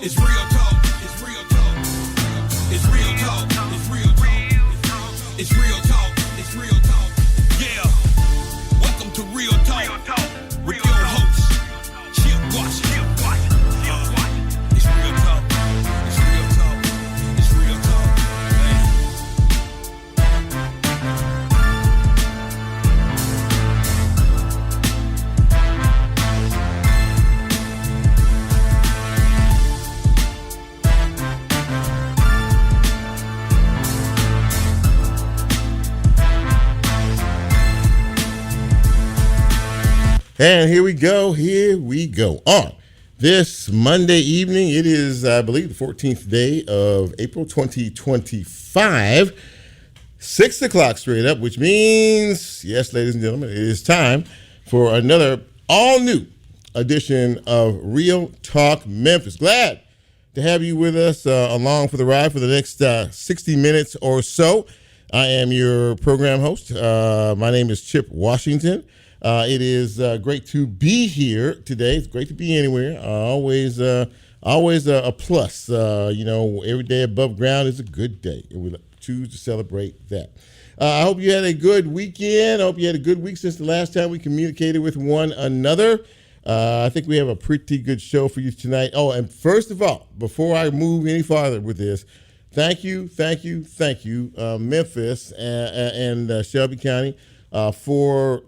It's real talk. It's real talk. It's real talk. It's real talk. It's real talk. It's real talk. Yeah. Welcome to Real Talk with your host, Chip Washington. It's real talk. It's real talk. It's real talk. And here we go. On this Monday evening, it is, I believe, the 14th day of April 2025, 6 o'clock straight up, which means, yes, ladies and gentlemen, it is time for another all-new edition of Real Talk Memphis. Glad to have you with us along for the ride for the next 60 minutes or so. I am your program host. My name is Chip Washington. It is great to be here today. It's great to be anywhere. Always a plus. Every day above ground is a good day, and we choose to celebrate that. I hope you had a good weekend. I hope you had a good week since the last time we communicated with one another. I think we have a pretty good show for you tonight. Oh, and first of all, before I move any farther with this, thank you, Memphis and Shelby County for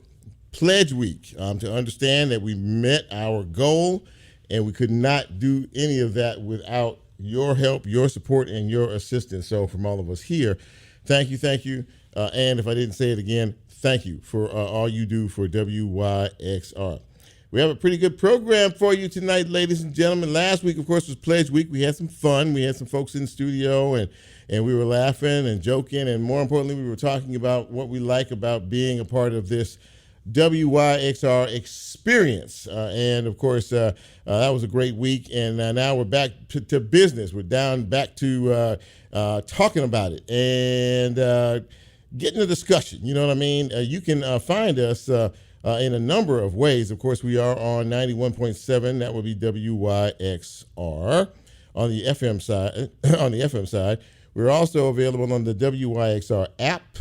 Pledge Week, to understand that we met our goal, and we could not do any of that without your help, your support, and your assistance. So from all of us here, thank you. And if I didn't say it again, thank you for all you do for WYXR. We have a pretty good program for you tonight, ladies and gentlemen. Last week, of course, was Pledge Week. We had some fun. We had some folks in the studio, and we were laughing and joking, and more importantly, we were talking about what we like about being a part of this WYXR experience. And of course, that was a great week. And now we're back to business. We're back to talking about it and getting a discussion. You know what I mean? You can find us in a number of ways. Of course, we are on 91.7. That would be WYXR on the FM side. We're also available on the WYXR app.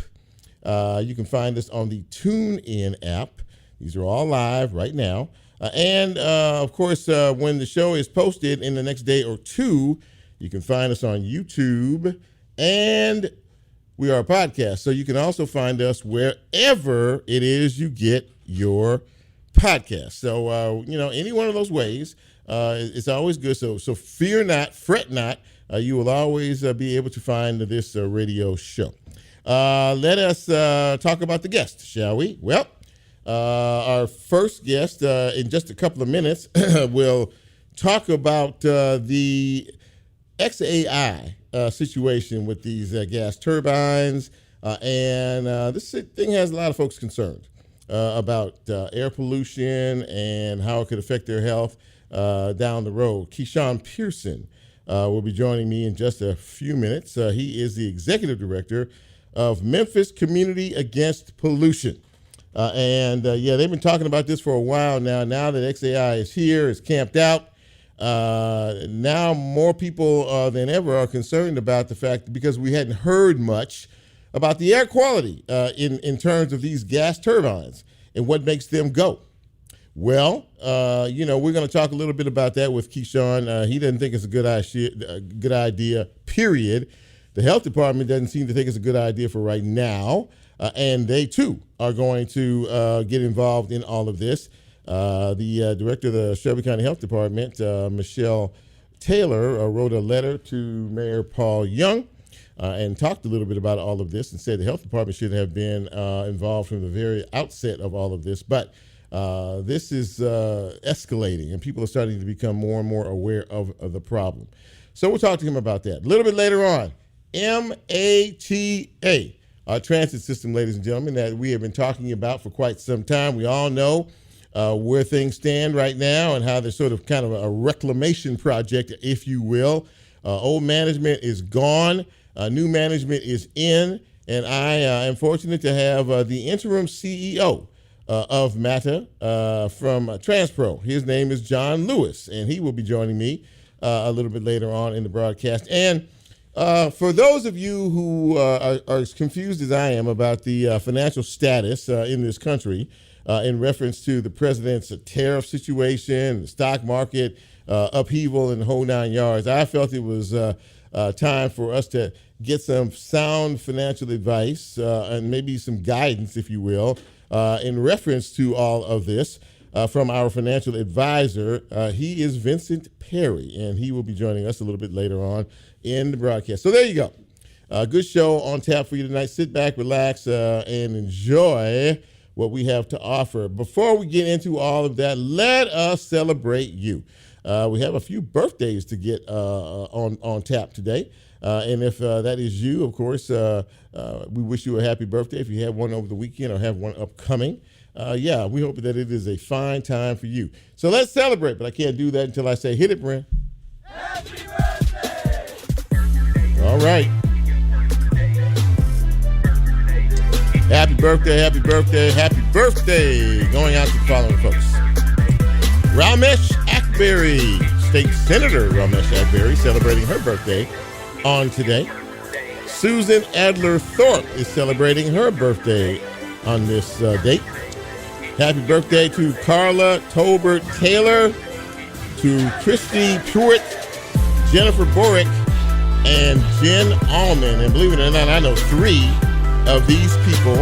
You can find us on the TuneIn app. These are all live right now. And of course, when the show is posted in the next day or two, you can find us on YouTube, and we are a podcast. So you can also find us wherever it is you get your podcast. So, any one of those ways, it's always good. So fear not, fret not. You will always be able to find this radio show. Let us talk about the guest, shall we? Well, our first guest in just a couple of minutes will talk about the XAI situation with these gas turbines. And this thing has a lot of folks concerned about air pollution and how it could affect their health down the road. KeShaun Pearson will be joining me in just a few minutes. He is the executive director of Memphis Community Against Pollution. They've been talking about this for a while now. Now that XAI is here, it's camped out, now more people than ever are concerned about the fact, because we hadn't heard much about the air quality in terms of these gas turbines and what makes them go. Well, we're going to talk a little bit about that with KeShaun. He doesn't think it's a good idea, period. The health department doesn't seem to think it's a good idea for right now, and they, too, are going to get involved in all of this. The director of the Shelby County Health Department, Michelle Taylor, wrote a letter to Mayor Paul Young and talked a little bit about all of this and said the health department should have been involved from the very outset of all of this. But this is escalating, and people are starting to become more and more aware of the problem. So we'll talk to him about that a little bit later on. MATA, our transit system, ladies and gentlemen, that we have been talking about for quite some time. We all know where things stand right now and how there's sort of kind of a reclamation project, if you will. Old management is gone. New management is in. And I am fortunate to have the interim CEO of MATA from Transpro. His name is John Lewis, and he will be joining me a little bit later on in the broadcast. And for those of you who are as confused as I am about the financial status in this country in reference to the president's tariff situation, the stock market upheaval, and the whole 9 yards, I felt it was time for us to get some sound financial advice and maybe some guidance, if you will, in reference to all of this from our financial advisor. He is Vincent Perry, and he will be joining us a little bit later on in the broadcast. So there you go. Good show on tap for you tonight. Sit back, relax, and enjoy what we have to offer. Before we get into all of that, let us celebrate you. We have a few birthdays to get on tap today. And if that is you, of course, we wish you a happy birthday. If you have one over the weekend or have one upcoming, we hope that it is a fine time for you. So let's celebrate, but I can't do that until I say, hit it, Brent. Happy birthday! All right. Happy birthday, happy birthday, happy birthday. Going out to the following folks. Ramesh Akbari, State Senator Ramesh Akbari, celebrating her birthday on today. Susan Adler Thorpe is celebrating her birthday on this date. Happy birthday to Carla Tolbert Taylor, to Christy Pruitt, Jennifer Borick, and Jen Allman. And believe it or not, I know three of these people,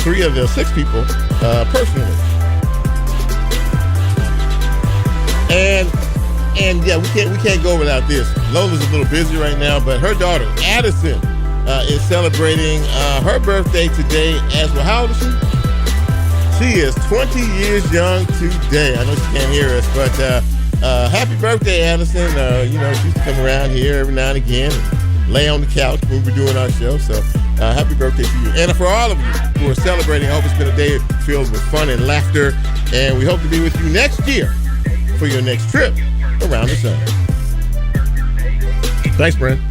three of the six people, personally. And yeah, we can't go without this. Lola's a little busy right now, but her daughter Addison is celebrating her birthday today as well. How old is she? She is 20 years young today. I know she can't hear us, but happy birthday, Addison. She used to come around here every now and again and lay on the couch when we're doing our show. So happy birthday to you. And for all of you who are celebrating, I hope it's been a day filled with fun and laughter. And we hope to be with you next year for your next trip around the sun. Thanks, Brent.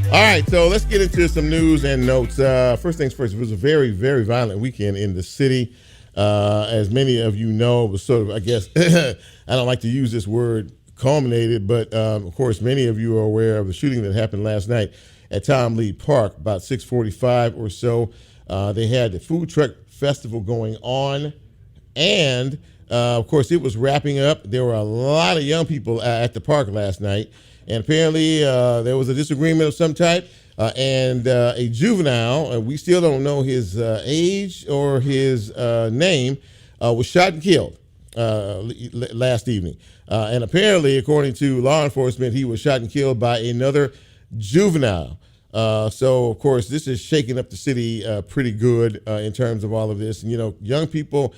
All right, so let's get into some news and notes. First things first, it was a very, very violent weekend in the city. As many of you know, it was sort of, I guess, I don't like to use this word, culminated, but of course, many of you are aware of the shooting that happened last night at Tom Lee Park, about 6:45 or so. They had the food truck festival going on, and of course, it was wrapping up. There were a lot of young people at the park last night, and apparently there was a disagreement of some type, and a juvenile, we still don't know his age or his name, was shot and killed last evening. And apparently, according to law enforcement, he was shot and killed by another juvenile. So, of course, this is shaking up the city pretty good in terms of all of this. And, young people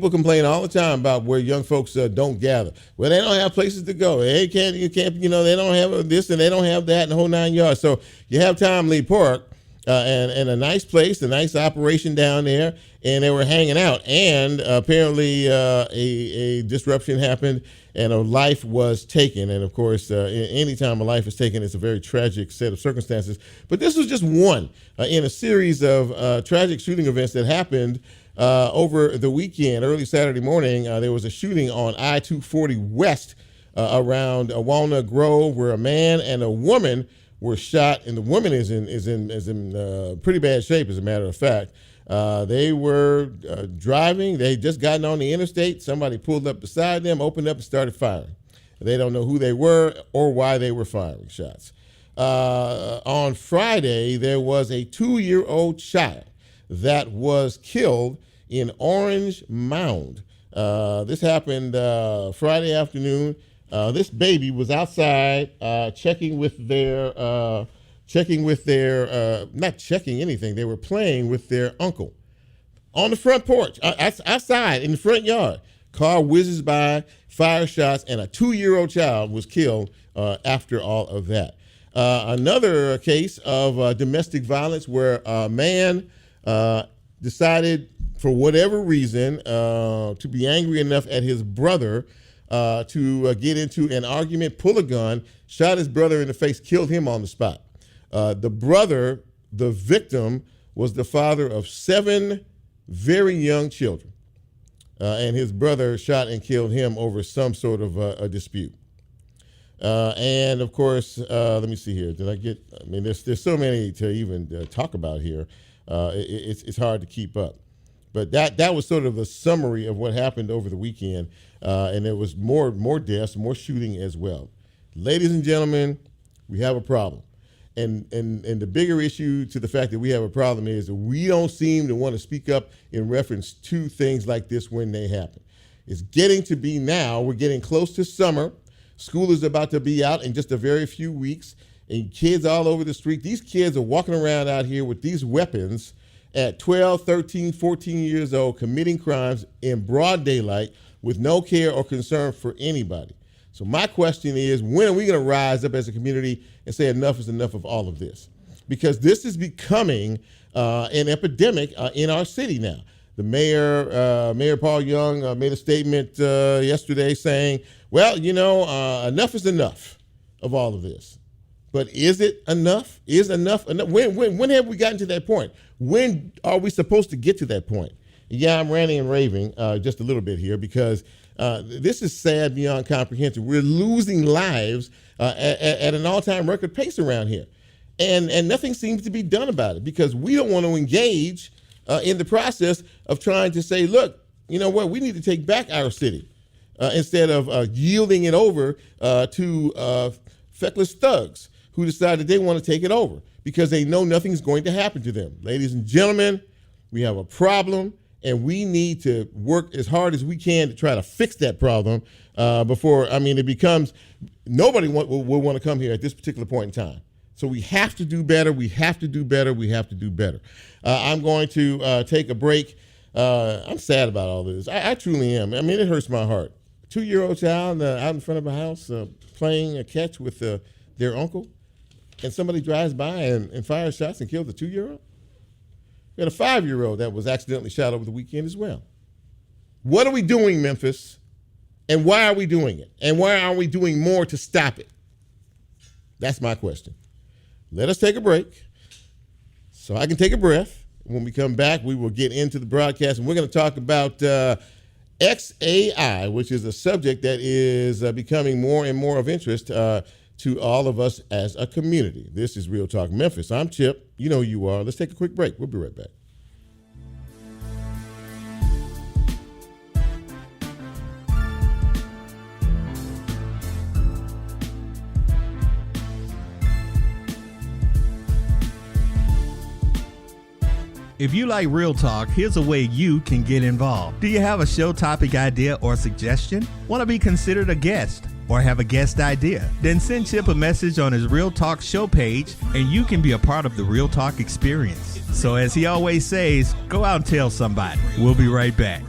complain all the time about where young folks don't gather. Well, they don't have places to go. They can't, they don't have this and they don't have that and the whole 9 yards. So you have Tom Lee Park and a nice place, a nice operation down there, and they were hanging out. And apparently a disruption happened and a life was taken. And of course, anytime a life is taken, it's a very tragic set of circumstances. But this was just one in a series of tragic shooting events that happened over the weekend. Early Saturday morning, there was a shooting on I-240 West around Walnut Grove, where a man and a woman were shot, and the woman is in pretty bad shape, as a matter of fact. They were driving. They had just gotten on the interstate. Somebody pulled up beside them, opened up, and started firing. They don't know who they were or why they were firing shots. On Friday, there was a 2-year-old child that was killed in Orange Mound. This happened Friday afternoon. This baby was outside checking with their, not checking anything. They were playing with their uncle on the front porch, outside in the front yard. Car whizzes by, fire shots, and a 2-year-old child was killed after all of that. Another case of domestic violence where a man decided, for whatever reason, to be angry enough at his brother to get into an argument, pull a gun, shot his brother in the face, killed him on the spot. The brother, the victim, was the father of 7 very young children. And his brother shot and killed him over some sort of a dispute. And of course, let me see here. There's so many to even talk about here. It's hard to keep up. But that was sort of a summary of what happened over the weekend. And there was more deaths, more shooting as well. Ladies and gentlemen, we have a problem. And the bigger issue to the fact that we have a problem is that we don't seem to want to speak up in reference to things like this when they happen. It's getting to be now. We're getting close to summer. School is about to be out in just a very few weeks. And kids all over the street, these kids are walking around out here with these weapons at 12, 13, 14 years old, committing crimes in broad daylight with no care or concern for anybody. So my question is, when are we going to rise up as a community and say enough is enough of all of this? Because this is becoming an epidemic in our city now. The Mayor Paul Young made a statement yesterday saying, well, enough is enough of all of this. But is it enough? Is enough enough? When have we gotten to that point? When are we supposed to get to that point? Yeah, I'm ranting and raving just a little bit here because this is sad beyond comprehension. We're losing lives at an all-time record pace around here. And nothing seems to be done about it because we don't want to engage in the process of trying to say, look, you know what, we need to take back our city instead of yielding it over to feckless thugs who decide that they want to take it over because they know nothing's going to happen to them. Ladies and gentlemen, we have a problem, and we need to work as hard as we can to try to fix that problem before, it becomes, nobody will want to come here at this particular point in time. So we have to do better. We have to do better. We have to do better. I'm going to take a break. I'm sad about all this. I truly am. It hurts my heart. 2-year-old child out in front of a house playing a catch with their uncle, and somebody drives by and fires shots and kills the 2-year-old. We had a 5-year-old that was accidentally shot over the weekend as well. What are we doing, Memphis? And why are we doing it? And why aren't we doing more to stop it? That's my question. Let us take a break so I can take a breath. When we come back, we will get into the broadcast, and we're going to talk about XAI, which is a subject that is becoming more and more of interest to all of us as a community. This is Real Talk Memphis. I'm Chip. You know who you are. Let's take a quick break. We'll be right back. If you like Real Talk, here's a way you can get involved. Do you have a show topic idea or suggestion? Want to be considered a guest or have a guest idea? Then send Chip a message on his Real Talk show page and you can be a part of the Real Talk experience. So as he always says, go out and tell somebody. We'll be right back.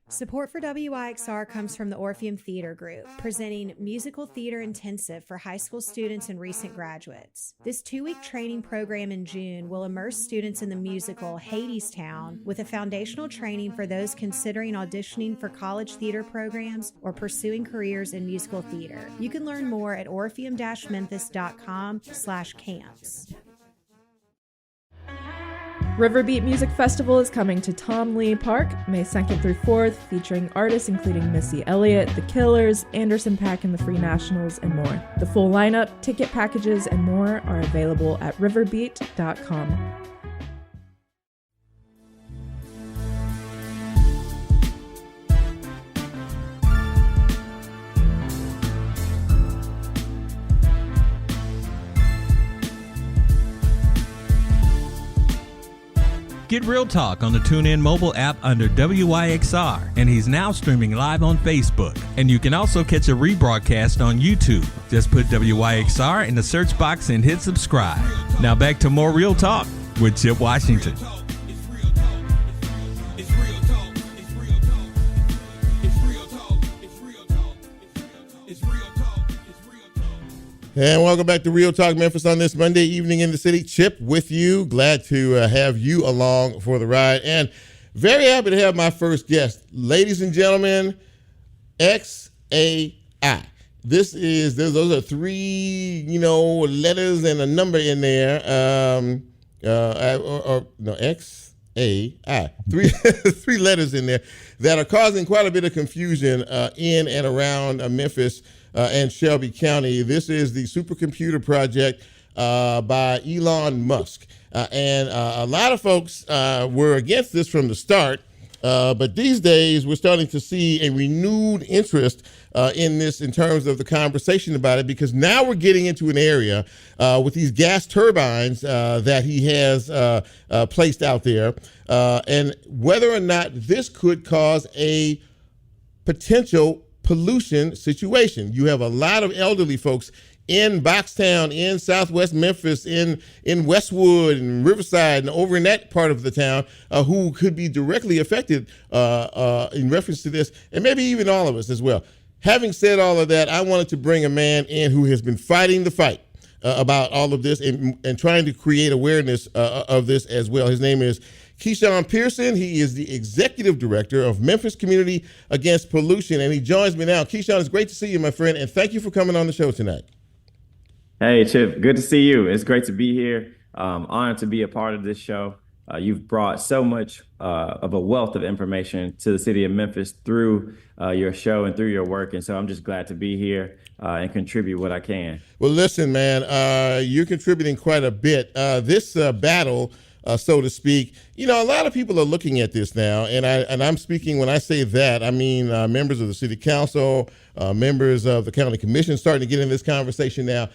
Support for WYXR comes from the Orpheum Theater Group, presenting Musical Theater Intensive for high school students and recent graduates. This 2-week training program in June will immerse students in the musical Hadestown with a foundational training for those considering auditioning for college theater programs or pursuing careers in musical theater. You can learn more at orpheum-memphis.com/camps. Riverbeat Music Festival is coming to Tom Lee Park May 2nd through 4th, featuring artists including Missy Elliott, The Killers, Anderson .Paak and the Free Nationals, and more. The full lineup, ticket packages, and more are available at riverbeat.com. Get Real Talk on the TuneIn mobile app under WYXR, and he's now streaming live on Facebook. And you can also catch a rebroadcast on YouTube. Just put WYXR in the search box and hit subscribe. Now back to more Real Talk with Chip Washington. And welcome back to Real Talk Memphis on this Monday evening in the city. Chip with you. Glad to have you along for the ride. And very happy to have my first guest. Ladies and gentlemen, XAI. Those are 3, letters and a number in there. X, Three three letters in there that are causing quite a bit of confusion in and around Memphis and Shelby County. This is the supercomputer project by Elon Musk. And a lot of folks were against this from the start. But these days, we're starting to see a renewed interest in this in terms of the conversation about it, because now we're getting into an area with these gas turbines that he has placed out there, and whether or not this could cause a potential pollution situation. You have a lot of elderly folks in Boxtown, in Southwest Memphis, in Westwood and Riverside, and over in that part of the town, who could be directly affected in reference to this, and maybe even all of us as well. Having said all of that, I wanted to bring a man in who has been fighting the fight about all of this and trying to create awareness of this as well. His name is KeShaun Pearson. He is the executive director of Memphis Community Against Pollution, and he joins me now. KeShaun, it's great to see you, my friend, and thank you for coming on the show tonight. Hey, Chip, good to see you. It's great to be here. Honored to be a part of this show. You've brought so much of a wealth of information to the city of Memphis through your show and through your work. And so I'm just glad to be here and contribute what I can. Well, listen, man, you're contributing quite a bit. This battle, so to speak, you know, a lot of people are looking at this now. And I'm speaking, when I say that, I mean members of the city council, members of the county commission starting to get in this conversation now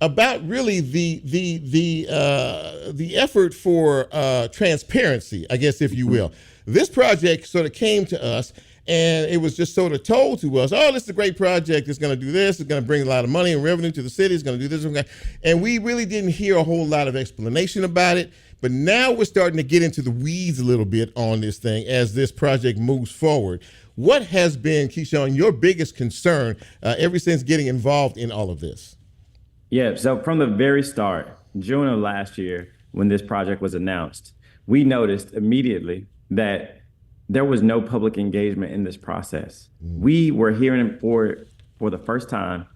about really the effort for transparency, I guess, if you will. This project sort of came to us, and it was just sort of told to us, oh, this is a great project. It's going to do this. It's going to bring a lot of money and revenue to the city. It's going to do this. And we really didn't hear a whole lot of explanation about it. But now we're starting to get into the weeds a little bit on this thing as this project moves forward. What has been, KeShaun, your biggest concern ever since getting involved in all of this? Yeah, so from the very start, June of last year, when this project was announced, we noticed immediately that there was no public engagement in this process. We were hearing it for the first time,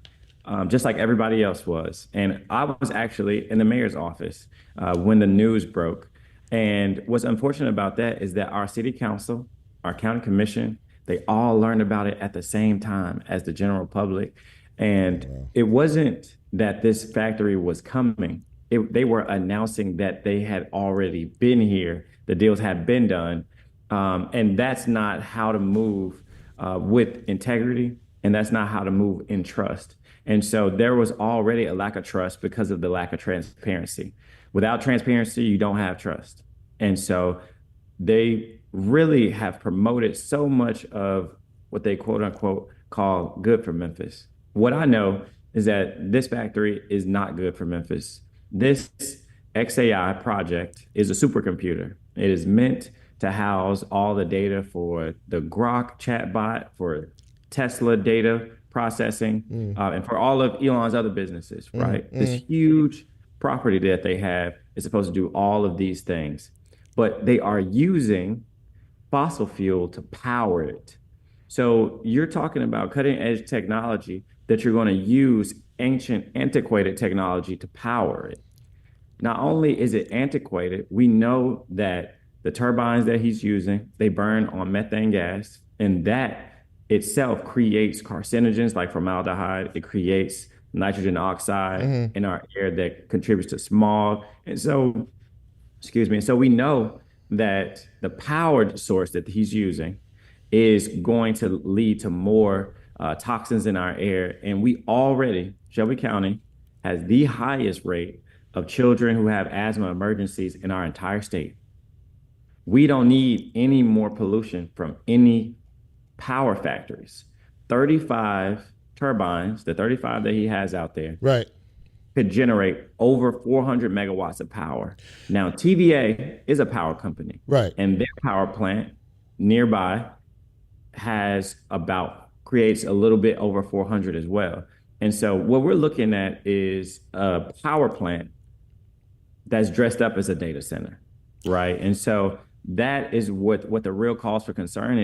just like everybody else was. And I was actually in the mayor's office when the news broke. And what's unfortunate about that is that our city council, our county commission, they all learned about it at the same time as the general public. And it wasn't that this factory was coming. They were announcing that they had already been here. The deals had been done. And that's not how to move with integrity. And that's not how to move in trust. And so there was already a lack of trust because of the lack of transparency. Without transparency, you don't have trust. And so they really have promoted so much of what they quote unquote call good for Memphis. What I know is that this factory is not good for Memphis. This XAI project is a supercomputer. It is meant to house all the data for the Grok chatbot, for Tesla data processing, and for all of Elon's other businesses, right? This huge property that they have is supposed to do all of these things, but they are using fossil fuel to power it. So you're talking about cutting edge technology that you're going to use ancient, antiquated technology to power it. Not only is it antiquated, we know that the turbines that he's using, they burn on methane gas, and that itself creates carcinogens like formaldehyde. It creates nitrogen oxide in our air that contributes to smog. And so, so we know that the power source that he's using is going to lead to more toxins in our air. And we already, Shelby County has the highest rate of children who have asthma emergencies in our entire state. We don't need any more pollution from any power factories. 35 turbines, the 35 that he has out there, right, could generate over 400 megawatts of power. Now, TVA is a power company, right, and their power plant nearby creates a little bit over 400 as well. And so what we're looking at is a power plant that's dressed up as a data center, right? And so that is what the real cause for concern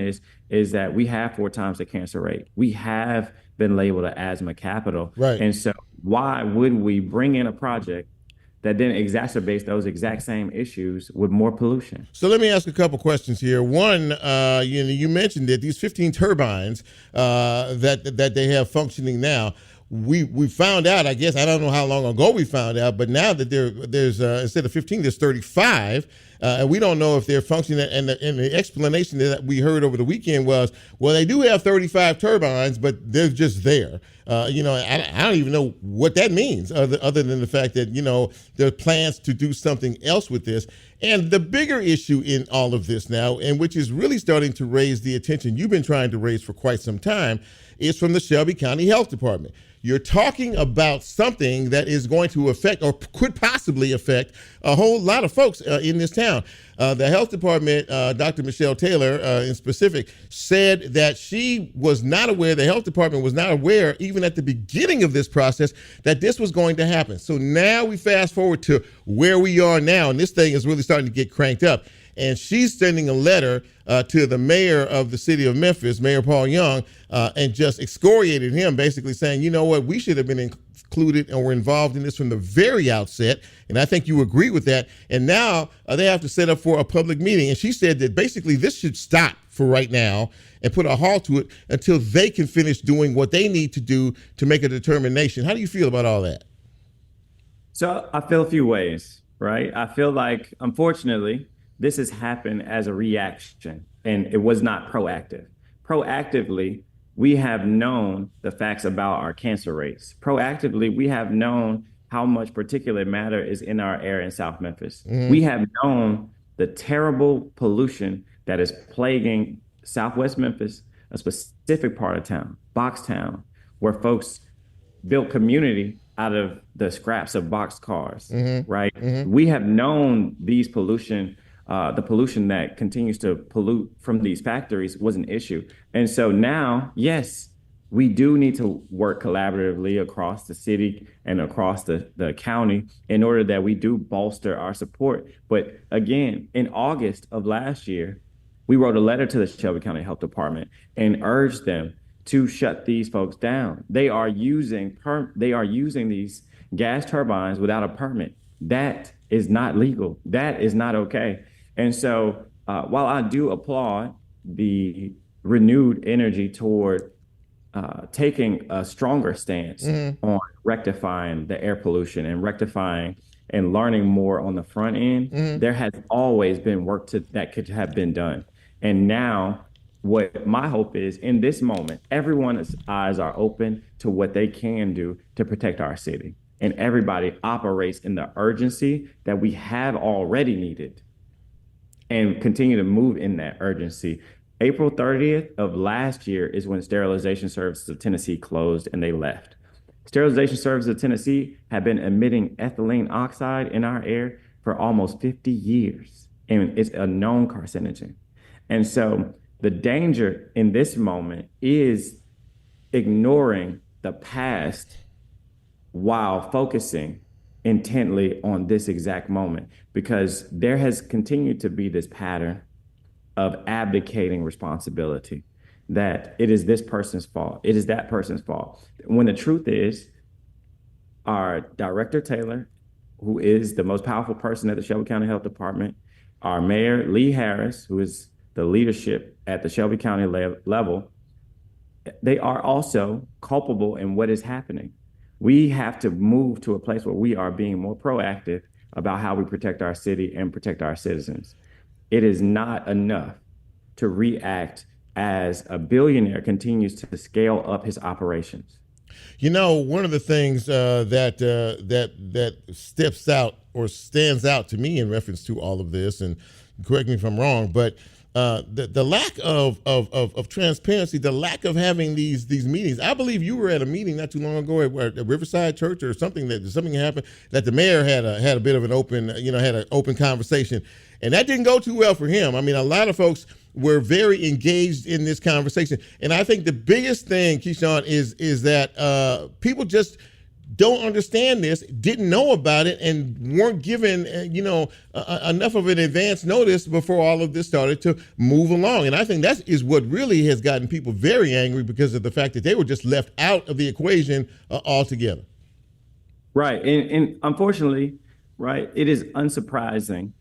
is that we have 4 times the cancer rate. We have been labeled an asthma capital. Right. And so why would we bring in a project that then exacerbates those exact same issues with more pollution. So let me ask a couple questions here. One, you mentioned that these 15 turbines that they have functioning now. We found out, I guess, I don't know how long ago we found out, but now that there's instead of 15, there's 35. And we don't know if they're functioning. And the explanation that we heard over the weekend was, well, they do have 35 turbines, but they're just there. I don't even know what that means other than the fact that, there are plans to do something else with this. And the bigger issue in all of this now, and which is really starting to raise the attention you've been trying to raise for quite some time, is from the Shelby County Health Department. You're talking about something that is going to affect or could possibly affect a whole lot of folks in this town. The health department, Dr. Michelle Taylor in specific, said that she was not aware, the health department was not aware, even at the beginning of this process, that this was going to happen. So now we fast forward to where we are now, and this thing is really starting to get cranked up. And she's sending a letter to the mayor of the city of Memphis, Mayor Paul Young, and just excoriated him, basically saying, you know what, we should have been included and were involved in this from the very outset. And I think you agree with that. And now they have to set up for a public meeting. And she said that basically this should stop for right now and put a halt to it until they can finish doing what they need to do to make a determination. How do you feel about all that? So I feel a few ways, right? I feel like, unfortunately, this has happened as a reaction, and it was not proactive. Proactively, we have known the facts about our cancer rates. Proactively, we have known how much particulate matter is in our air in South Memphis. Mm-hmm. We have known the terrible pollution that is plaguing Southwest Memphis, a specific part of town, Boxtown, where folks built community out of the scraps of boxed cars, mm-hmm. right? Mm-hmm. We have known these pollution. The pollution that continues to pollute from these factories was an issue. And so now, yes, we do need to work collaboratively across the city and across the county in order that we do bolster our support. But again, in August of last year, we wrote a letter to the Shelby County Health Department and urged them to shut these folks down. They are using these gas turbines without a permit. That is not legal. That is not okay. And so while I do applaud the renewed energy toward taking a stronger stance mm-hmm. on rectifying the air pollution and rectifying and learning more on the front end, mm-hmm. there has always been work that could have been done. And now what my hope is, in this moment, everyone's eyes are open to what they can do to protect our city. And everybody operates in the urgency that we have already needed and continue to move in that urgency. April 30th of last year is when Sterilization Services of Tennessee closed and they left. Sterilization Services of Tennessee have been emitting ethylene oxide in our air for almost 50 years, and it's a known carcinogen. And so the danger in this moment is ignoring the past while focusing intently on this exact moment, because there has continued to be this pattern of abdicating responsibility, that it is this person's fault, it is that person's fault. When the truth is, our Director Taylor, who is the most powerful person at the Shelby County Health Department, our Mayor Lee Harris, who is the leadership at the Shelby County level, they are also culpable in what is happening. We have to move to a place where we are being more proactive about how we protect our city and protect our citizens. It is not enough to react as a billionaire continues to scale up his operations. You know, one of the things that steps out or stands out to me in reference to all of this, and correct me if I'm wrong, but the lack of transparency, the lack of having these meetings. I believe you were at a meeting not too long ago at Riverside Church or something happened that the mayor had a bit of an open, had an open conversation, and that didn't go too well for him. I mean, a lot of folks were very engaged in this conversation, and I think the biggest thing, KeShaun, is that people just don't understand this, didn't know about it, and weren't given, enough of an advance notice before all of this started to move along. And I think that is what really has gotten people very angry, because of the fact that they were just left out of the equation altogether. Right. And unfortunately, right? It is unsurprising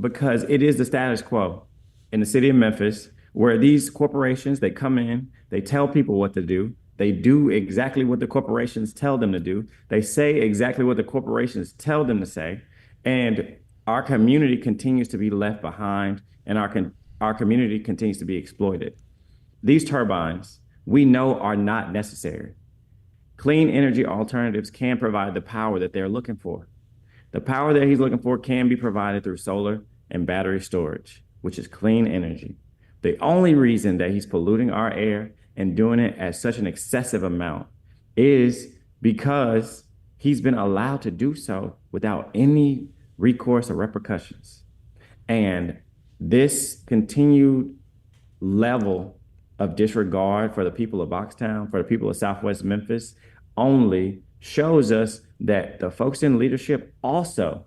because it is the status quo in the city of Memphis, where these corporations, they come in, they tell people what to do. They do exactly what the corporations tell them to do. They say exactly what the corporations tell them to say. And our community continues to be left behind, and our community continues to be exploited. These turbines, we know, are not necessary. Clean energy alternatives can provide the power that they're looking for. The power that he's looking for can be provided through solar and battery storage, which is clean energy. The only reason that he's polluting our air and doing it at such an excessive amount is because he's been allowed to do so without any recourse or repercussions. And this continued level of disregard for the people of Boxtown, for the people of Southwest Memphis, only shows us that the folks in leadership also,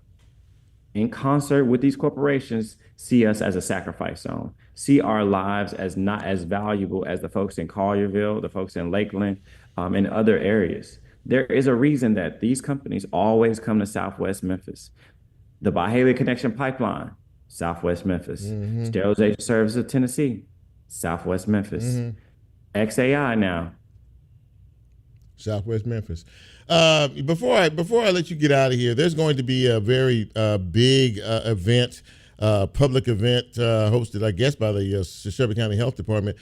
in concert with these corporations, see us as a sacrifice zone, see our lives as not as valuable as the folks in Collierville, the folks in Lakeland, and other areas. There is a reason that these companies always come to Southwest Memphis. The Byhalia Connection Pipeline, Southwest Memphis. Sterilization Services of Tennessee, Southwest Memphis. XAI now, Southwest Memphis. Before I let you get out of here, there's going to be a very big event, public event hosted, I guess, by the Shelby County Health Department.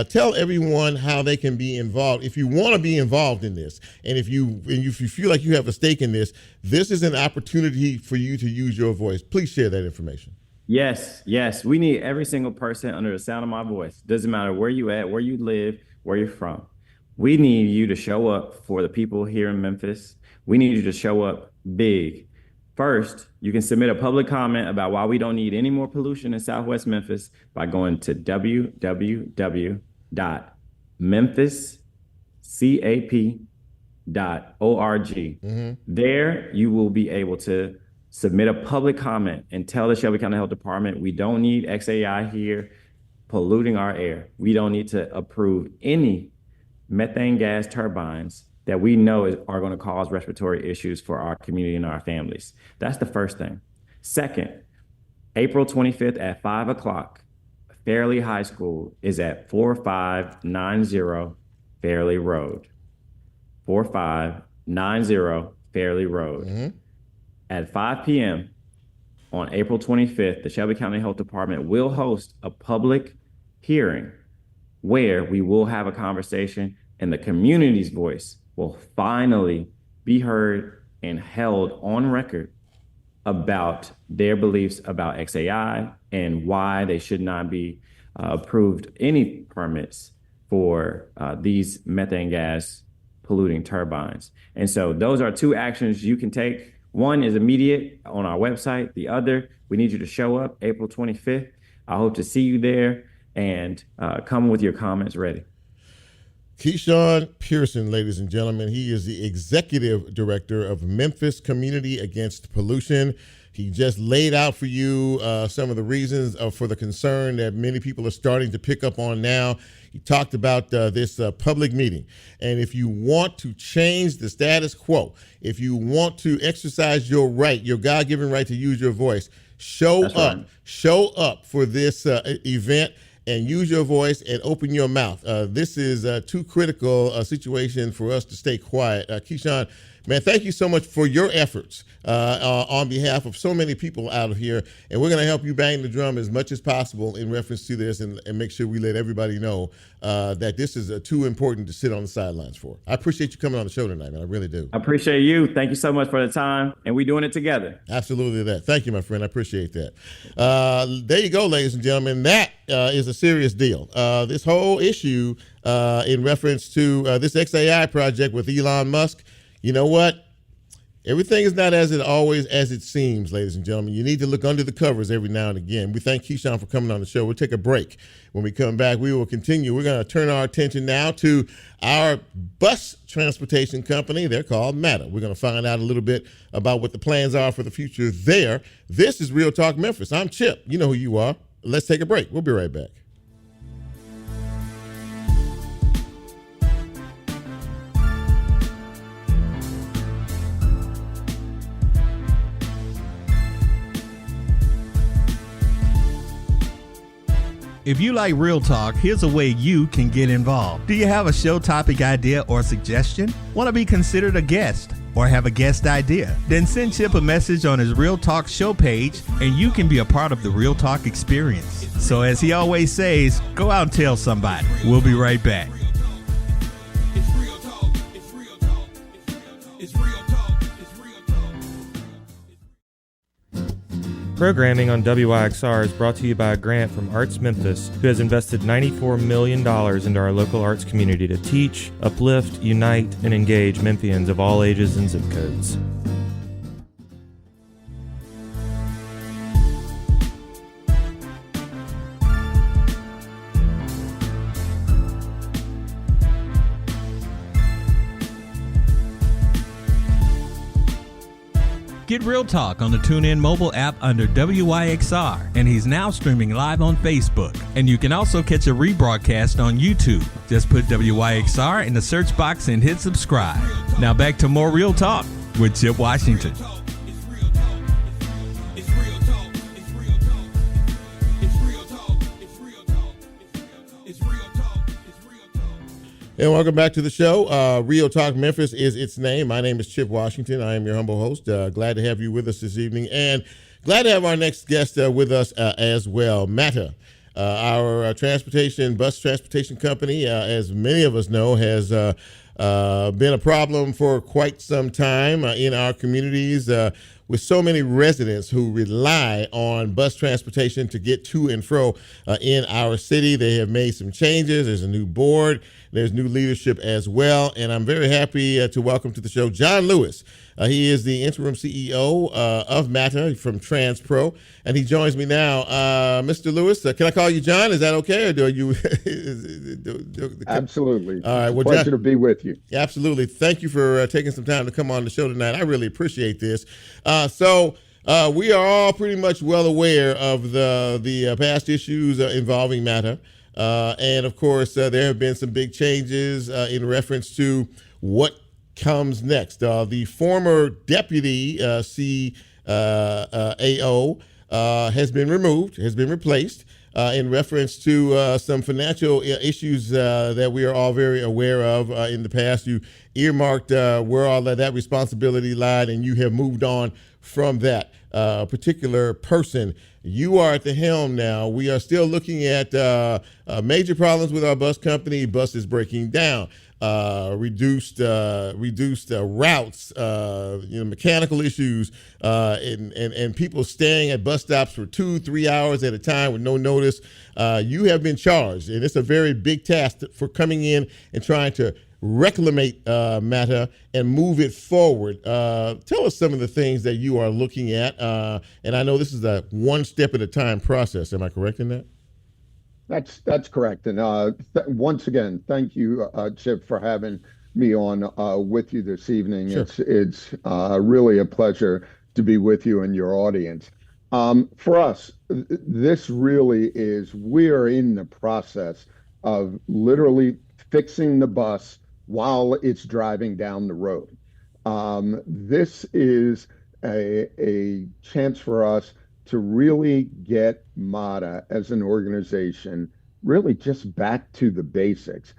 Tell everyone how they can be involved. If you want to be involved in this, and if you feel like you have a stake in this, this is an opportunity for you to use your voice. Please share that information. Yes. We need every single person under the sound of my voice. Doesn't matter where you at, where you live, where you're from. We need you to show up for the people here in Memphis. We need you to show up big. First, you can submit a public comment about why we don't need any more pollution in Southwest Memphis by going to www.memphiscap.org. There, you will be able to submit a public comment and tell the Shelby County Health Department, we don't need XAI here polluting our air. We don't need to approve any methane gas turbines that we know are going to cause respiratory issues for our community and our families. That's the first thing. Second, April 25th at 5 o'clock, Fairley High School is at 4590 Fairley Road. 4590 Fairley Road. At 5 p.m. on April 25th, the Shelby County Health Department will host a public hearing where we will have a conversation and the community's voice will finally be heard and held on record about their beliefs about XAI and why they should not be approved any permits for these methane gas polluting turbines. And so those are two actions you can take. One is immediate on our website. The other, we need you to show up April 25th. I hope to see you there and come with your comments ready. KeShaun Pearson, ladies and gentlemen, he is the executive director of Memphis Community Against Pollution. He just laid out for you some of the reasons for the concern that many people are starting to pick up on now. He talked about this public meeting. And if you want to change the status quo, if you want to exercise your right, your God-given right to use your voice, show up for this event and use your voice and open your mouth. This is too critical a situation for us to stay quiet. KeShaun, man, thank you so much for your efforts on behalf of so many people out of here. And we're going to help you bang the drum as much as possible in reference to this and make sure we let everybody know that this is too important to sit on the sidelines for. I appreciate you coming on the show tonight, man. I really do. I appreciate you. Thank you so much for the time. And we're doing it together. Absolutely that. Thank you, my friend. I appreciate that. There you go, ladies and gentlemen. That is a serious deal. This whole issue in reference to this XAI project with Elon Musk, you know what? Everything is not as it seems, ladies and gentlemen. You need to look under the covers every now and again. We thank KeShaun for coming on the show. We'll take a break. When we come back, we will continue. We're going to turn our attention now to our bus transportation company. They're called Matter. We're going to find out a little bit about what the plans are for the future there. This is Real Talk Memphis. I'm Chip. You know who you are. Let's take a break. We'll be right back. If you like Real Talk, here's a way you can get involved. Do you have a show topic idea or suggestion? Want to be considered a guest or have a guest idea? Then send Chip a message on his Real Talk show page and you can be a part of the Real Talk experience. So as he always says, go out and tell somebody. We'll be right back. It's real talk. It's real talk. It's real talk. It's real talk. Programming on WYXR is brought to you by a grant from Arts Memphis, who has invested $94 million into our local arts community to teach, uplift, unite, and engage Memphians of all ages and zip codes. Get Real Talk on the TuneIn mobile app under WYXR, and he's now streaming live on Facebook. And you can also catch a rebroadcast on YouTube. Just put WYXR in the search box and hit subscribe. Now back to more Real Talk with Chip Washington. It's real talk. It's real talk. It's real talk. It's real talk. It's real talk. It's real talk. It's real talk. And welcome back to the show. Real Talk Memphis is its name. My name is Chip Washington. I am your humble host. Glad to have you with us this evening, and glad to have our next guest with us as well, Matter. Our bus transportation company, as many of us know, has been a problem for quite some time in our communities, with so many residents who rely on bus transportation to get to and fro in our city. They have made some changes. There's a new board. There's new leadership as well. And I'm very happy to welcome to the show John Lewis. He is the interim CEO of Matter from TransPro, and he joins me now. Mr. Lewis, can I call you John? Is that okay? Or do you? Absolutely. All right. Well, pleasure John, to be with you. Absolutely. Thank you for taking some time to come on the show tonight. I really appreciate this. So we are all pretty much well aware of the past issues involving Matter. And of course, there have been some big changes in reference to what comes next. The former deputy CAO has been removed, has been replaced in reference to some financial issues that we are all very aware of. In the past, you earmarked where all of that responsibility lied, and you have moved on from that particular person. You are at the helm now. We are still looking at major problems with our bus company. Buses breaking down, reduced routes, mechanical issues, and people staying at bus stops for 2-3 hours at a time with no notice. You have been charged, and it's a very big task for coming in and trying to reclamate Matter and move it forward. Tell us some of the things that you are looking at. And I know this is a one step at a time process. Am I correct in that? That's correct. And once again, thank you, Chip, for having me on with you this evening. Sure. It's really a pleasure to be with you and your audience. For us, this really is, we are in the process of literally fixing the bus while it's driving down the road. This is a chance for us to really get MATA as an organization really just back to the basics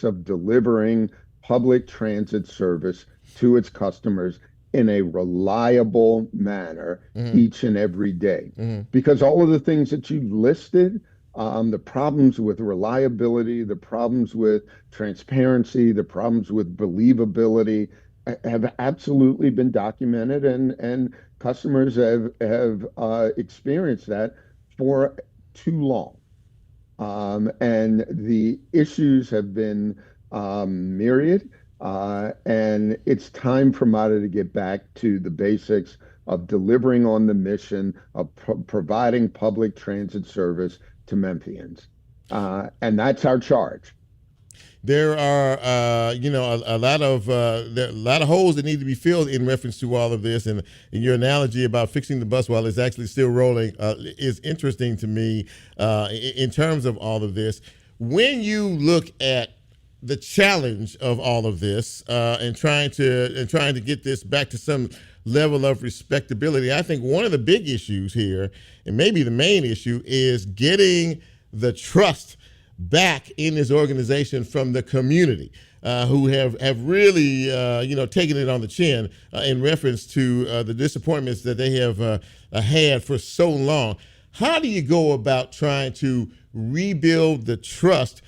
of delivering public transit service to its customers in a reliable manner each and every day. Because all of the things that you listed, the problems with reliability, the problems with transparency, the problems with believability have absolutely been documented, and customers have experienced that for too long. And the issues have been myriad, and it's time for MATA to get back to the basics of delivering on the mission of providing public transit service to Memphians. And that's our charge. There are, a lot of holes that need to be filled in reference to all of this, and your analogy about fixing the bus while it's actually still rolling is interesting to me in terms of all of this. When you look at the challenge of all of this and trying to get this back to some level of respectability. I think one of the big issues here, and maybe the main issue, is getting the trust back in this organization from the community, who have really, taken it on the chin in reference to the disappointments that they have had for so long. How do you go about trying to rebuild the trust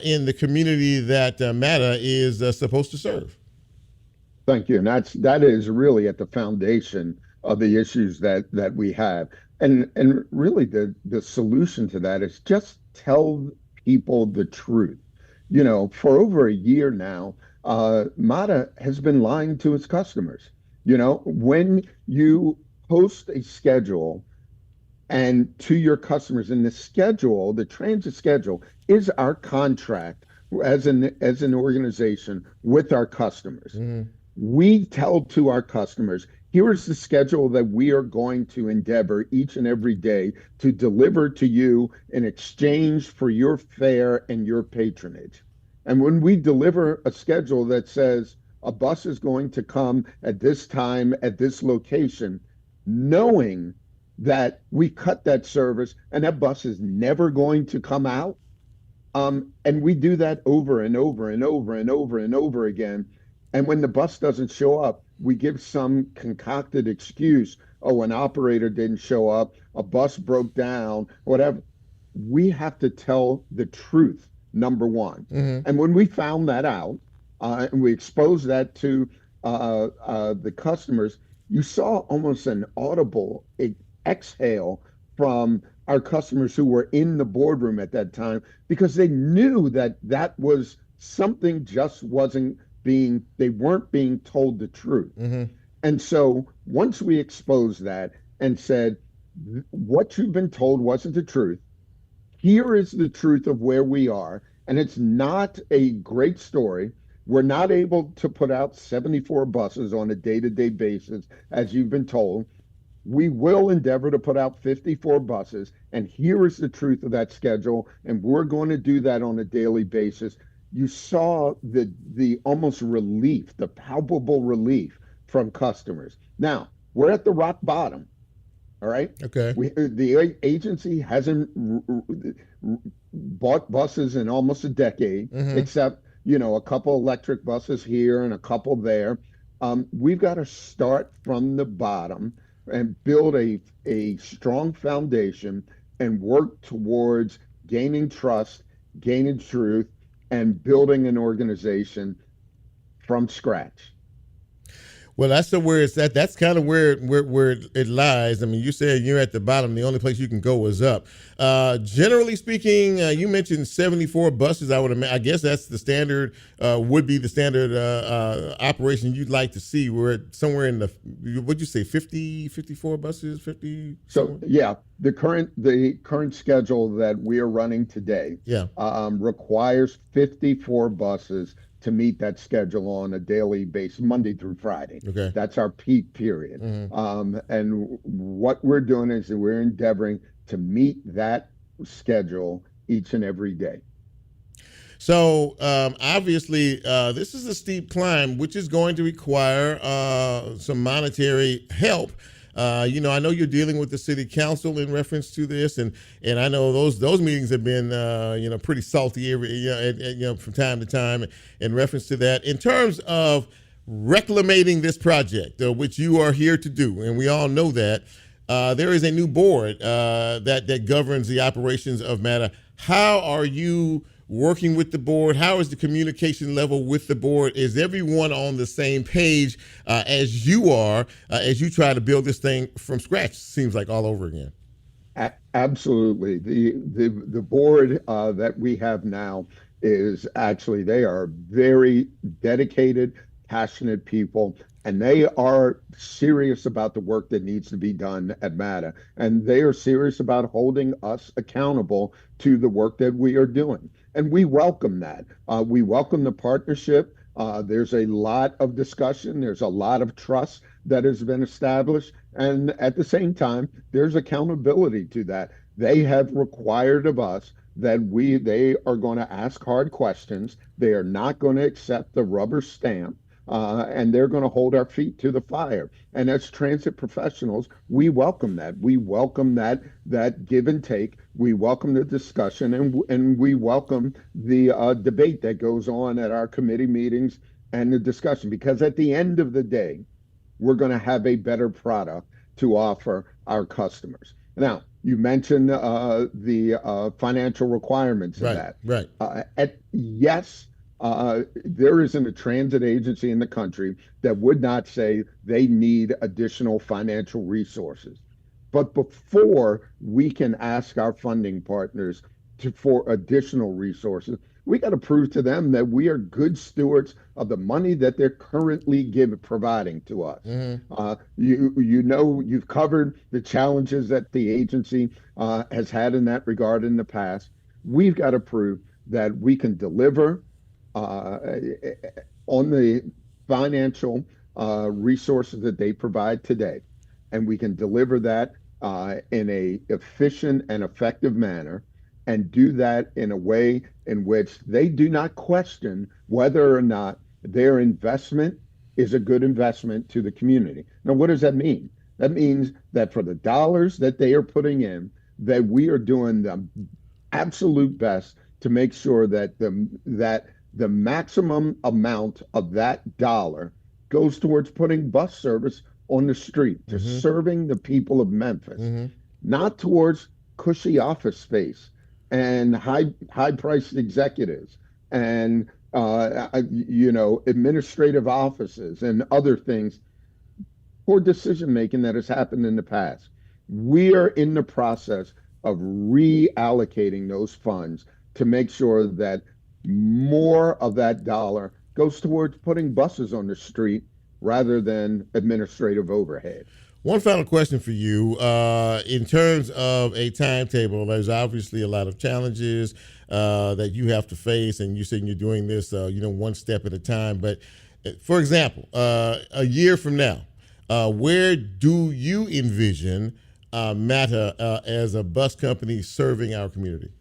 in the community that MATA is supposed to serve? Thank you. And that is really at the foundation of the issues that we have. And really the solution to that is just tell people the truth. For over a year now, MATA has been lying to its customers. When you post a schedule and to your customers, and the transit schedule is our contract as an organization with our customers. Mm-hmm. We tell to our customers, here is the schedule that we are going to endeavor each and every day to deliver to you in exchange for your fare and your patronage. And when we deliver a schedule that says a bus is going to come at this time at this location, knowing that we cut that service and that bus is never going to come out, and we do that over and over and over and over and over again. And when the bus doesn't show up, we give some concocted excuse. Oh, an operator didn't show up, a bus broke down, whatever. We have to tell the truth, number one. Mm-hmm. And when we found that out, and we exposed that to the customers, you saw almost an audible exhale from our customers who were in the boardroom at that time, because they knew that was something just they weren't being told the truth. Mm-hmm. And so once we exposed that and said, what you've been told wasn't the truth, here is the truth of where we are, and it's not a great story. We're not able to put out 74 buses on a day-to-day basis, as you've been told. We will endeavor to put out 54 buses, and here is the truth of that schedule, and we're going to do that on a daily basis. You saw the almost relief, the palpable relief from customers. Now, we're at the rock bottom, all right? Okay. The agency hasn't bought buses in almost a decade, mm-hmm. except, a couple electric buses here and a couple there. We've got to start from the bottom and build a strong foundation and work towards gaining trust, gaining truth, and building an organization from scratch. Well, that's where it's at. That's kind of where it lies. I mean, you said you're at the bottom. The only place you can go is up. Generally speaking, you mentioned 74 buses. I guess that's the standard. Would be the standard operation you'd like to see. We're somewhere in the, what'd you say, 54 buses, 50? So yeah, the current schedule that we are running today, requires 54 buses to meet that schedule on a daily basis, Monday through Friday. Okay. That's our peak period. Mm-hmm. And what we're doing is we're endeavoring to meet that schedule each and every day. So obviously, this is a steep climb, which is going to require some monetary help. I know you're dealing with the city council in reference to this, and I know those meetings have been pretty salty from time to time in reference to that. In terms of reclamating this project, which you are here to do, and we all know that there is a new board that governs the operations of MATA. How are you working with the board? How is the communication level with the board? Is everyone on the same page as you are, as you try to build this thing from scratch? Seems like all over again. Absolutely. The board that we have now is actually, they are very dedicated, passionate people, and they are serious about the work that needs to be done at MATA. And they are serious about holding us accountable to the work that we are doing. And we welcome that. We welcome the partnership. There's a lot of discussion. There's a lot of trust that has been established. And at the same time, there's accountability to that. They have required of us that they are going to ask hard questions. They are not going to accept the rubber stamp. and they're going to hold our feet to the fire. And as transit professionals, we welcome that. We welcome that give and take. We welcome the discussion, and we welcome the debate that goes on at our committee meetings and the discussion, because at the end of the day, we're going to have a better product to offer our customers. Now, you mentioned the financial requirements of that. Right. Yes, there isn't a transit agency in the country that would not say they need additional financial resources. But before we can ask our funding partners for additional resources, we got to prove to them that we are good stewards of the money that they're currently providing to us. You've covered the challenges that the agency has had in that regard in the past. We've got to prove that we can deliver on the financial resources that they provide today, and we can deliver that in a efficient and effective manner, and do that in a way in which they do not question whether or not their investment is a good investment to the community. Now, what does that mean? That means that for the dollars that they are putting in, that we are doing the absolute best to make sure that the maximum amount of that dollar goes towards putting bus service on the street, to serving the people of Memphis, not towards cushy office space and high-priced executives and administrative offices and other things, poor decision-making that has happened in the past. We are in the process of reallocating those funds to make sure that more of that dollar goes towards putting buses on the street rather than administrative overhead. One final question for you. In terms of a timetable, there's obviously a lot of challenges that you have to face, and you're saying you're doing this, one step at a time. But for example, a year from now, where do you envision MATA as a bus company serving our community?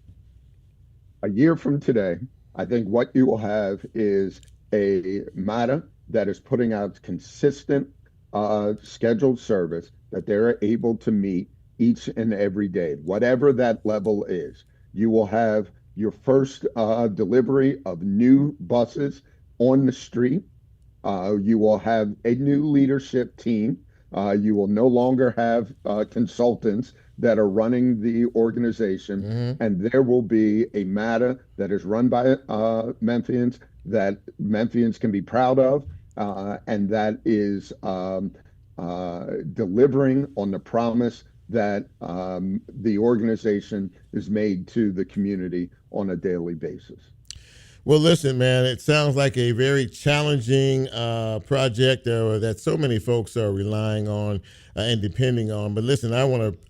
A year from today, I think what you will have is a MATA that is putting out consistent scheduled service that they're able to meet each and every day, whatever that level is. You will have your first delivery of new buses on the street. You will have a new leadership team. You will no longer have consultants that are running the organization, and there will be a MATA that is run by Memphians, that Memphians can be proud of, and that is delivering on the promise that the organization is made to the community on a daily basis. Well, listen, man, it sounds like a very challenging project that so many folks are relying on and depending on. But listen,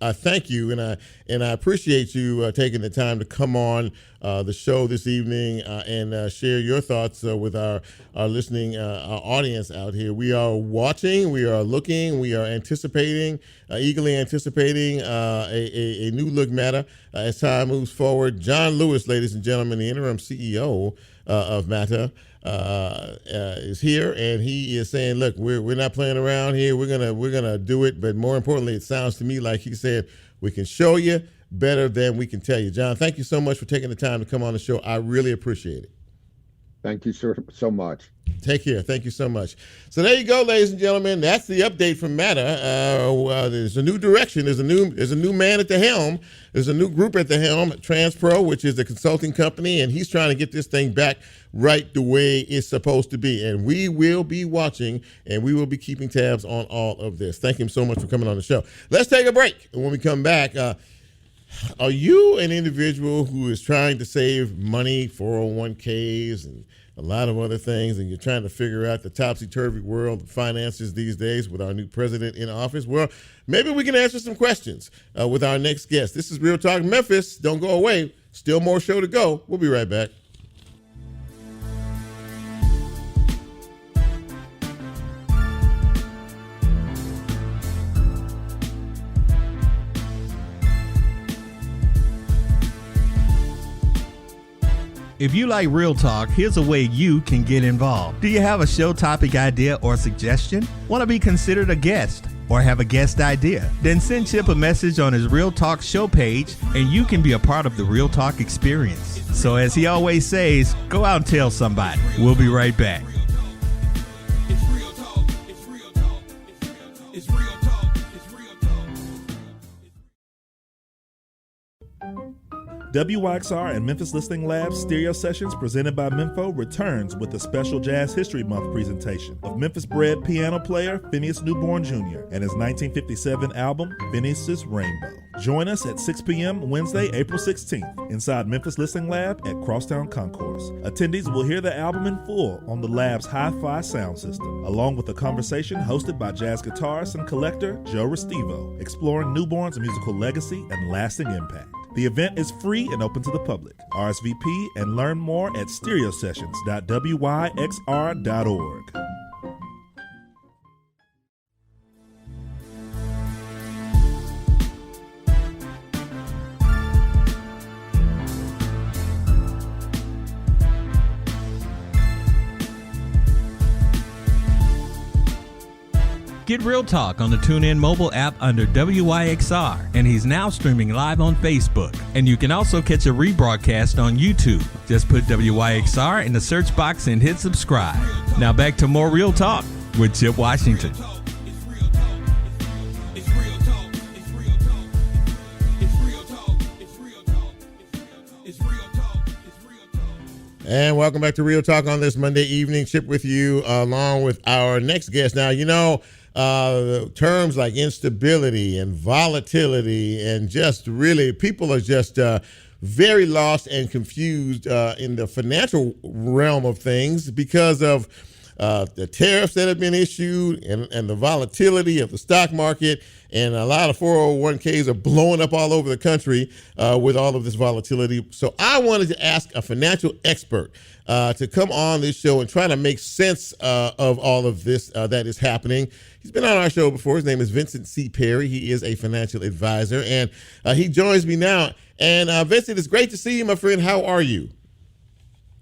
I thank you, and I appreciate you taking the time to come on the show this evening and share your thoughts with our listening our audience out here. We are watching, we are looking, we are anticipating, eagerly anticipating a new look MATA as time moves forward. John Lewis, ladies and gentlemen, the interim CEO of MATA, is here, and he is saying, look, we're not playing around here. We're gonna do it. But more importantly, it sounds to me like he said we can show you better than we can tell you. John, thank you so much for taking the time to come on the show. I really appreciate it. Thank you so much. Take care. Thank you so much. So there you go, ladies and gentlemen. That's the update from MATA. There's a new direction. There's a new man at the helm. There's a new group at the helm, TransPro, which is the consulting company, and he's trying to get this thing back right the way it's supposed to be. And we will be watching, and we will be keeping tabs on all of this. Thank him so much for coming on the show. Let's take a break. And when we come back, are you an individual who is trying to save money, 401ks, and a lot of other things, and you're trying to figure out the topsy-turvy world of finances these days with our new president in office? Well, maybe we can answer some questions with our next guest. This is Real Talk Memphis. Don't go away. Still more show to go. We'll be right back. If you like Real Talk, here's a way you can get involved. Do you have a show topic idea or suggestion? Want to be considered a guest or have a guest idea? Then send Chip a message on his Real Talk show page and you can be a part of the Real Talk experience. So as he always says, go out and tell somebody. We'll be right back. It's real talk. It's real talk. It's real talk. It's real talk. WYXR and Memphis Listening Lab's Stereo Sessions presented by Memfo returns with a special Jazz History Month presentation of Memphis-bred piano player Phineas Newborn Jr. and his 1957 album, Phineas's Rainbow. Join us at 6 p.m. Wednesday, April 16th inside Memphis Listening Lab at Crosstown Concourse. Attendees will hear the album in full on the lab's hi-fi sound system, along with a conversation hosted by jazz guitarist and collector Joe Restivo, exploring Newborn's musical legacy and lasting impact. The event is free and open to the public. RSVP and learn more at stereosessions.wyxr.org. Get Real Talk on the TuneIn mobile app under WYXR, and he's now streaming live on Facebook. And you can also catch a rebroadcast on YouTube. Just put WYXR in the search box and hit subscribe. Now back to more Real Talk with Chip Washington. It's real talk. It's real talk. It's real talk. It's real talk. It's real talk. It's real talk. It's real talk. And welcome back to Real Talk on this Monday evening. Chip with you along with our next guest. Now, terms like instability and volatility and just really people are just very lost and confused in the financial realm of things because of the tariffs that have been issued and the volatility of the stock market. And a lot of 401ks are blowing up all over the country with all of this volatility. So I wanted to ask a financial expert to come on this show and try to make sense of all of this that is happening. He's been on our show before. His name is Vincent C. Perry. He is a financial advisor, and he joins me now. And Vincent, it's great to see you, my friend. How are you?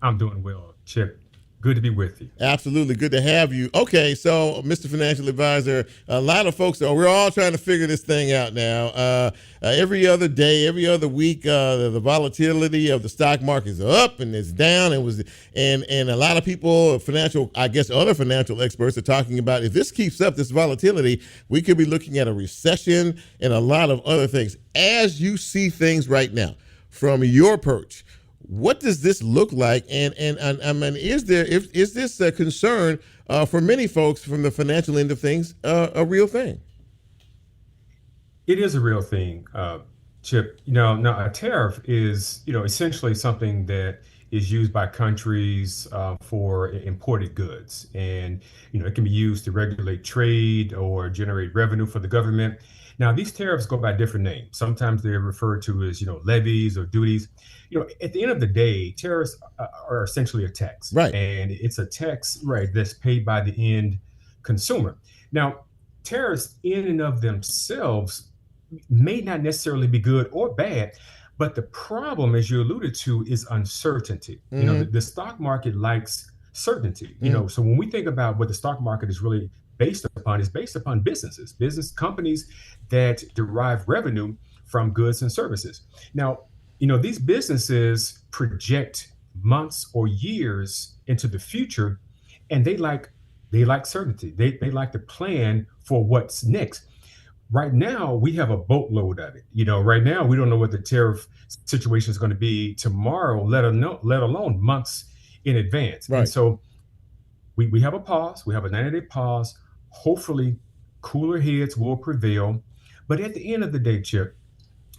I'm doing well, Chip. Good to be with you. Absolutely. Good to have you. Okay, so Mr. Financial Advisor, a lot of folks, we're all trying to figure this thing out now. Every other day, every other week, the volatility of the stock market is up and it's down. And a lot of people, other financial experts are talking about if this keeps up, this volatility, we could be looking at a recession and a lot of other things. As you see things right now, from your perch, what does this look like? And I mean, is this a concern for many folks from the financial end of things a real thing? It is a real thing, Chip. Now a tariff is, essentially something that is used by countries for imported goods, and it can be used to regulate trade or generate revenue for the government. Now, these tariffs go by different names. Sometimes they're referred to as, levies or duties. At the end of the day, tariffs are essentially a tax. Right. And it's a tax, right, that's paid by the end consumer. Now, tariffs in and of themselves may not necessarily be good or bad, but the problem, as you alluded to, is uncertainty. Mm-hmm. The stock market likes certainty. So when we think about what the stock market is really based upon, is based upon business companies that derive revenue from goods and services. Now, these businesses project months or years into the future, and they like certainty. They like to plan for what's next. Right now, we have a boatload of it. Right now, we don't know what the tariff situation is going to be tomorrow, let alone months in advance. Right. And so we have a pause. We have a 90-day pause. Hopefully, cooler heads will prevail. But at the end of the day, Chip,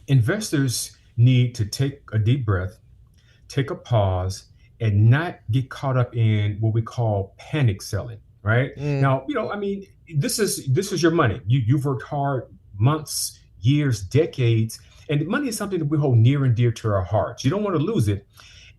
investors need to take a deep breath, take a pause, and not get caught up in what we call panic selling, right? Now, this is your money. You've worked hard months, years, decades, and money is something that we hold near and dear to our hearts. You don't want to lose it.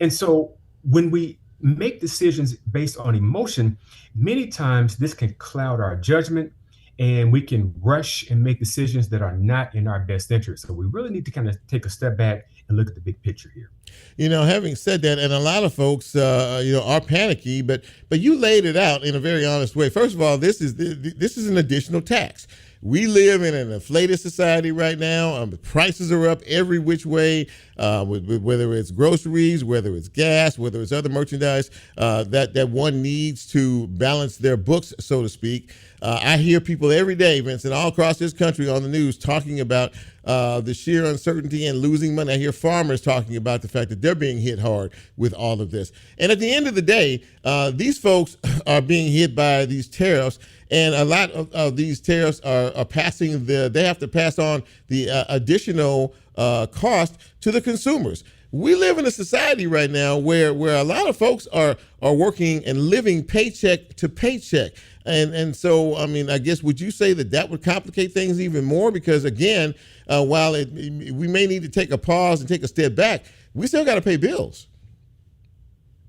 And so when we make decisions based on emotion, many times this can cloud our judgment, and we can rush and make decisions that are not in our best interest. So we really need to kind of take a step back and look at the big picture here. Having said that, and a lot of folks, are panicky, but you laid it out in a very honest way. First of all, this is an additional tax. We live in an inflated society right now. Prices are up every which way, whether it's groceries, whether it's gas, whether it's other merchandise that one needs to balance their books, so to speak. I hear people every day, Vincent, all across this country on the news talking about the sheer uncertainty and losing money. I hear farmers talking about the fact that they're being hit hard with all of this. And at the end of the day, these folks are being hit by these tariffs. And a lot of these tariffs are passing they have to pass on the additional cost to the consumers. We live in a society right now where a lot of folks are working and living paycheck to paycheck. And so, I guess, would you say that would complicate things even more? Because again, while we may need to take a pause and take a step back, we still got to pay bills.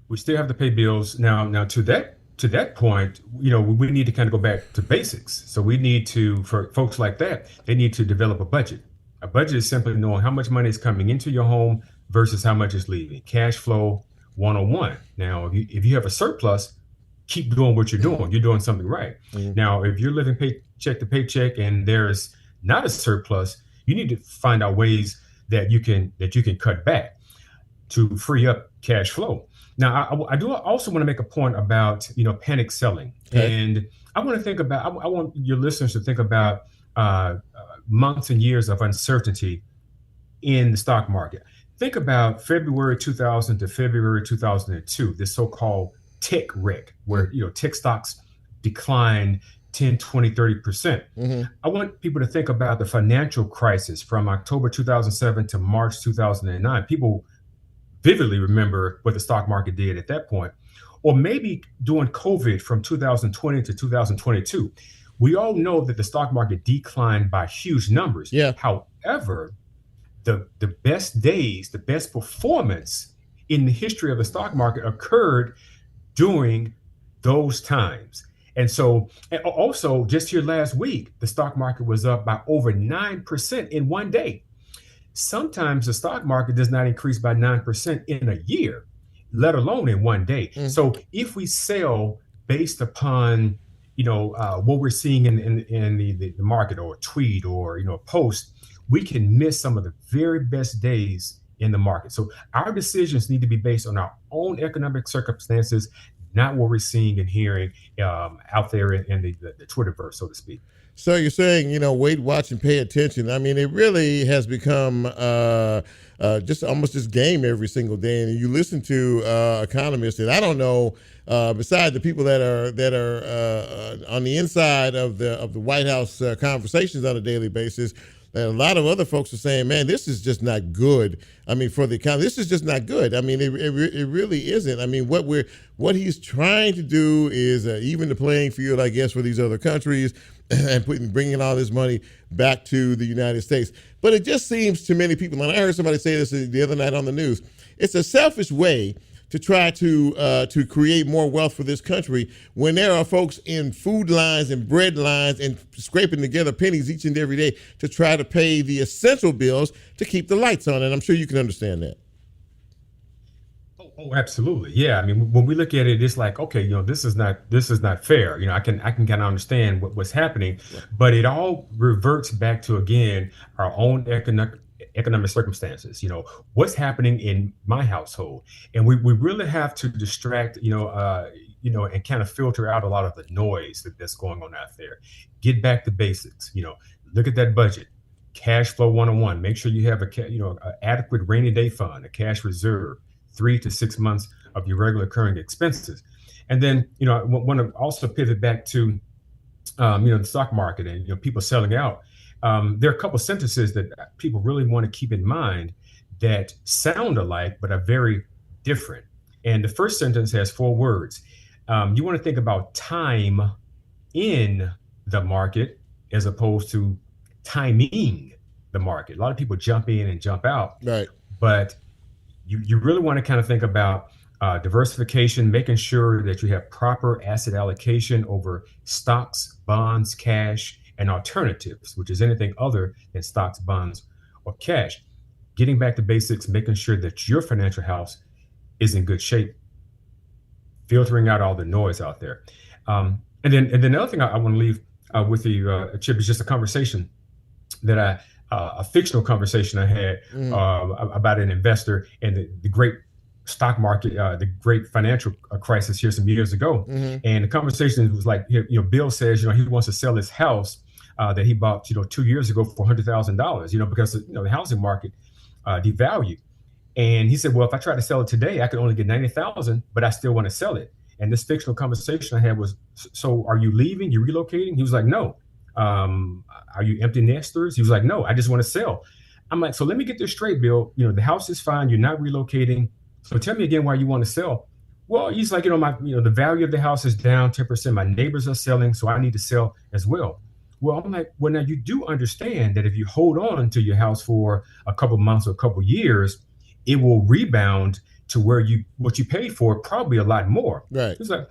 We still have to pay bills. Now to that point, we need to kind of go back to basics. So we need to, for folks like that, they need to develop a budget. A budget is simply knowing how much money is coming into your home versus how much is leaving. Cash flow 101. Now, if you have a surplus, keep doing what you're doing. You're doing something right. Mm-hmm. Now, if you're living paycheck to paycheck and there's not a surplus, you need to find out ways that you can cut back to free up cash flow. Now, I do also want to make a point about panic selling, and I want your listeners to think about months and years of uncertainty in the stock market. Think about February 2000 to February 2002, this so-called tech wreck, where tech stocks declined 10, 20, 30%. Mm-hmm. I want people to think about the financial crisis from October 2007 to March 2009. People vividly remember what the stock market did at that point, or maybe during COVID from 2020 to 2022. We all know that the stock market declined by huge numbers. Yeah. However, the best days, the best performance in the history of the stock market occurred during those times. And so, and also just here last week, the stock market was up by over 9% in one day. Sometimes the stock market does not increase by 9% in a year, let alone in one day. Mm-hmm. So if we sell based upon, what we're seeing in the market, or a tweet, or, a post, we can miss some of the very best days in the market. So our decisions need to be based on our own economic circumstances, not what we're seeing and hearing out there in the Twitterverse, so to speak. So you're saying, wait, watch, and pay attention. It really has become just almost this game every single day. And you listen to economists, and I don't know, besides the people that are on the inside of the White House conversations on a daily basis, and a lot of other folks are saying, man, this is just not good. For the economy, this is just not good. It really isn't. What he's trying to do is even the playing field, I guess, for these other countries, and bringing all this money back to the United States. But it just seems to many people, and I heard somebody say this the other night on the news, it's a selfish way to try to create more wealth for this country when there are folks in food lines and bread lines and scraping together pennies each and every day to try to pay the essential bills to keep the lights on. And I'm sure you can understand that. Oh, absolutely. Yeah. When we look at it, it's like, okay, this is not fair. I can kind of understand what's happening, but it all reverts back to, again, our own economic circumstances. What's happening in my household, and we really have to distract, and kind of filter out a lot of the noise that's going on out there. Get back to basics. Look at that budget, cash flow 101. Make sure you have an adequate rainy day fund, a cash reserve, 3 to 6 months of your regular recurring expenses. And then, I want to also pivot back to, the stock market and, people selling out. There are a couple of sentences that people really want to keep in mind that sound alike, but are very different. And the first sentence has 4 words. You want to think about time in the market as opposed to timing the market. A lot of people jump in and jump out. Right. But you really want to kind of think about diversification, making sure that you have proper asset allocation over stocks, bonds, cash, and alternatives, which is anything other than stocks, bonds, or cash. getting back to basics, making sure that your financial house is in good shape, filtering out all the noise out there. And then the other thing I want to leave with you, Chip, is just a conversation that a fictional conversation I had about an investor and the great stock market, the great financial crisis here some years ago. And the conversation was like, Bill says, he wants to sell his house that he bought, 2 years ago for $100,000, because the housing market devalued. And he said, well, if I try to sell it today, I could only get $90,000, but I still want to sell it. And this fictional conversation I had was, so are you leaving? You relocating? He was like, no. Are you empty nesters? He was like, no, I just want to sell. I'm like, so let me get this straight, Bill. The house is fine. You're not relocating. So tell me again why you want to sell. Well, he's like, the value of the house is down 10%. My neighbors are selling, so I need to sell as well. Well, I'm like, well, now you do understand that if you hold on to your house for a couple months or a couple years, it will rebound to what you paid for, probably a lot more. Right. He's like,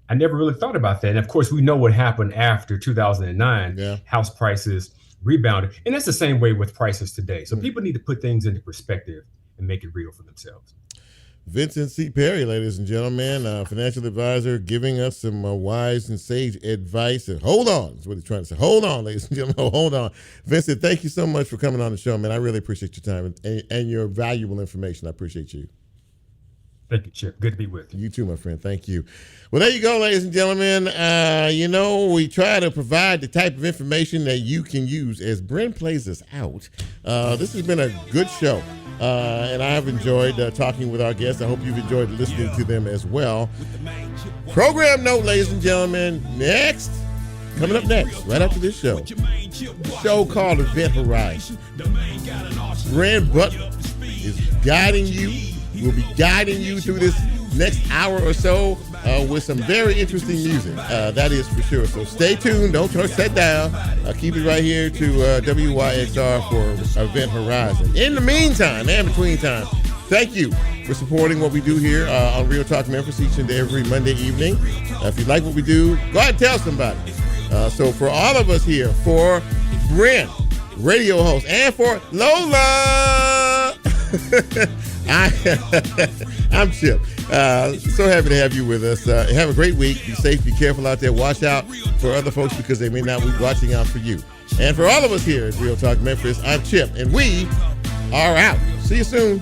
I never really thought about that. And of course, we know what happened after 2009. Yeah. House prices rebounded. And that's the same way with prices today. So people need to put things into perspective and make it real for themselves. Vincent C. Perry, ladies and gentlemen, financial advisor, giving us some wise and sage advice. And hold on, is what he's trying to say. Hold on, ladies and gentlemen, hold on. Vincent, thank you so much for coming on the show, man. I really appreciate your time and your valuable information. I appreciate you. Thank you, Chip. Good to be with you. You too, my friend. Thank you. Well, there you go, ladies and gentlemen. We try to provide the type of information that you can use. As Brent plays us out, this has been a good show, and I have enjoyed talking with our guests. I hope you've enjoyed listening to them as well. Program note, ladies and gentlemen, coming up next, right after this show, a show called Event Horizon. Brent Butler is guiding you. We'll be guiding you through this next hour or so with some very interesting music. That is for sure. So stay tuned. Don't sit down. Keep it right here to WYXR for Event Horizon. In the meantime, and between time, thank you for supporting what we do here on Real Talk Memphis each and every Monday evening. If you like what we do, go ahead and tell somebody. So for all of us here, for Brent, radio host, and for Lola, I'm Chip. So happy to have you with us. Have a great week. Be safe. Be careful out there. Watch out for other folks because they may not be watching out for you. And for all of us here at Real Talk Memphis, I'm Chip, and we are out. See you soon.